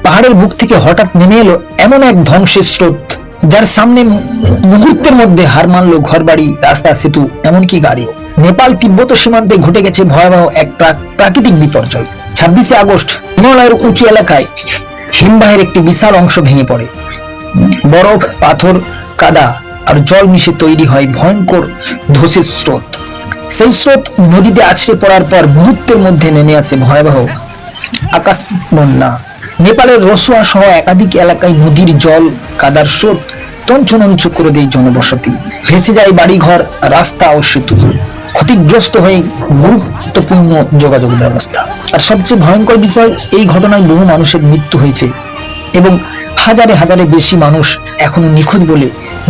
পাহাড়ের বুক থেকে হঠাৎ নেমে এলো এমন এক ধ্বংসের স্রোত, যার সামনে মুহূর্তের মধ্যে হার মানলো ঘরবাড়ি, রাস্তা, সেতু, এমনকি গাড়িও। নেপাল তিব্বত সীমান্তে ঘটে গেছে ভয়াবহ এক প্রাকৃতিক বিপর্যয়। 26শে আগস্ট হিমালয়ের উঁচু এলাকায় হিমবাহের একটি বিশাল অংশ ভেঙে পড়ে। বরফ, পাথর, কাদা আর জল মিশে তৈরি হয় ভয়ঙ্কর ধসের স্রোত। সেই স্রোত নদীতে আছড়ে পড়ার পর মুহূর্তের মধ্যে নেমে আসে ভয়াবহ আকাশ বন্যা। নেপালের রসুয়া সহ একাধিক এলাকায় নদীর জল, কাদার স্রোত তঞ্চনঞ্চ করে দেয় জনবসতি। ভেসে যায় বাড়িঘর, রাস্তা ও সেতু। ক্ষতিগ্রস্ত হয়ে গুরুত্বপূর্ণ যোগাযোগ ব্যবস্থা। আর সবচেয়ে ভয়ঙ্কর বিষয়, এই ঘটনায় বহু মানুষের মৃত্যু হয়েছে এবং হাজারে হাজারে বেশি মানুষ এখনো নিখোঁজ বলে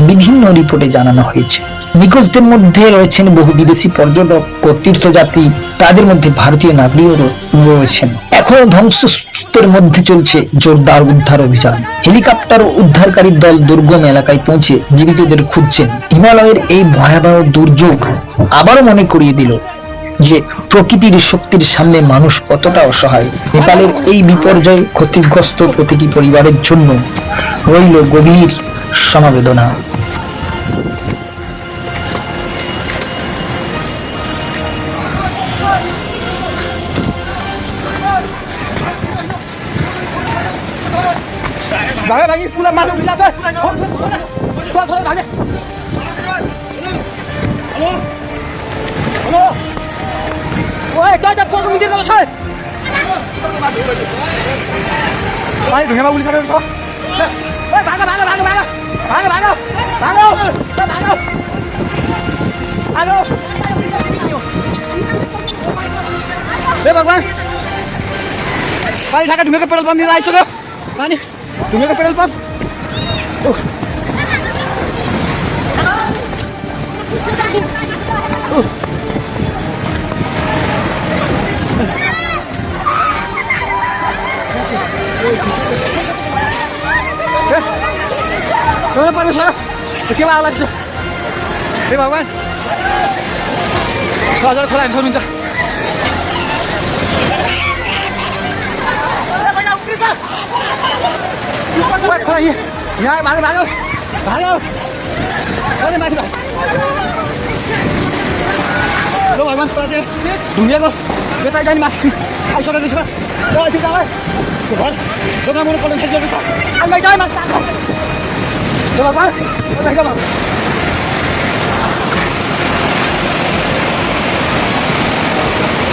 বিভিন্ন রিপোর্টে জানানো হয়েছে। নিখোঁজদের মধ্যে রয়েছেন বহু বিদেশি পর্যটক ও তীর্থযাত্রী, তাদের মধ্যে ভারতীয় নাগরিকও রয়েছেন। এখনো ধ্বংসস্তূপের মধ্যে চলছে জোরদার উদ্ধার অভিযান। হেলিকপ্টার ও উদ্ধারকারী দল দুর্গম এলাকায় পৌঁছে জীবিতদের খুঁজছেন। হিমালয়ের এই ভয়াবহ দুর্যোগ আবারও মনে করিয়ে দিল যে প্রকৃতির শক্তির সামনে মানুষ কতটা অসহায়। নেপালের এই বিপর্যয়ে ক্ষতিগ্রস্ত প্রতিটি পরিবারের জন্য রইল গভীর সমবেদনা। भागे भागे पूरा मारो मिला दे छोड़ छोड़ भागे हेलो हेलो ओए जा जा फोन मिल गयो छ भाइ ढुङ्गामा उली सकेको छ ओए भाग भाग भाग भाग भाग भाग भाग भाग हेलो ए भगवान पानी ढाका ढुङ्गाको पेट्रोल पम्प लिएर आइसक्यो पानी ढुङ्गाको पेट्रोल पम्प पानी छ केमा लाग्छ हे भगवान हजुर खोला हेर्नु सक्नुहुन्छ यहाँ भागो भागो भागो अरे माथि भाग लो भगवान ढुङ्गेको बेटा जाने माथि आइसकेको छ ओ त्यो जाँदा त्यो घर दोकान मुनि पल्ट खाइसकेको छ अनि भाइ जाए माथि लो भगवान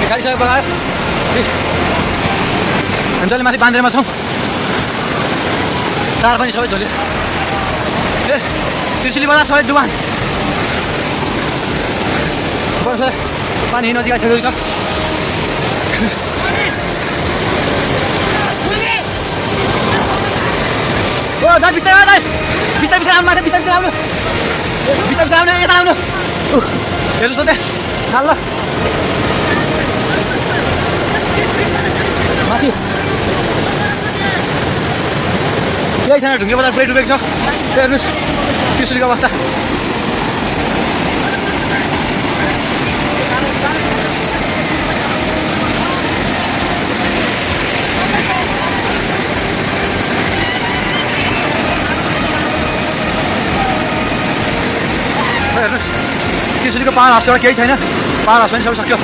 गाडी बनायो हामी जहिले माथि बाँधेरमा छौँ तार पनि सबै झोल्यो ए त्रिशुली बजार सबै डुबान पानी नजिक आइसकेको छ ओ दाइ बिस्तारै दाइ बिस्तारै बिस्तारै आउनु माथि बिस्तारै बिस्तारै आउनु बिस्तारै बिस्तारै आउनु यता आउनु हेर्नुहोस् त त्यहाँ खाल ल माथि केही छैन ढुङ्गे बजार पुरै डुबेको छ हेर्नुहोस् त्रिशुलीको अवस्था हेर्नुहोस् त्रिशुलीको पाहाड हाउसबाट केही छैन पाहाड हाउस पनि सबै सक्यो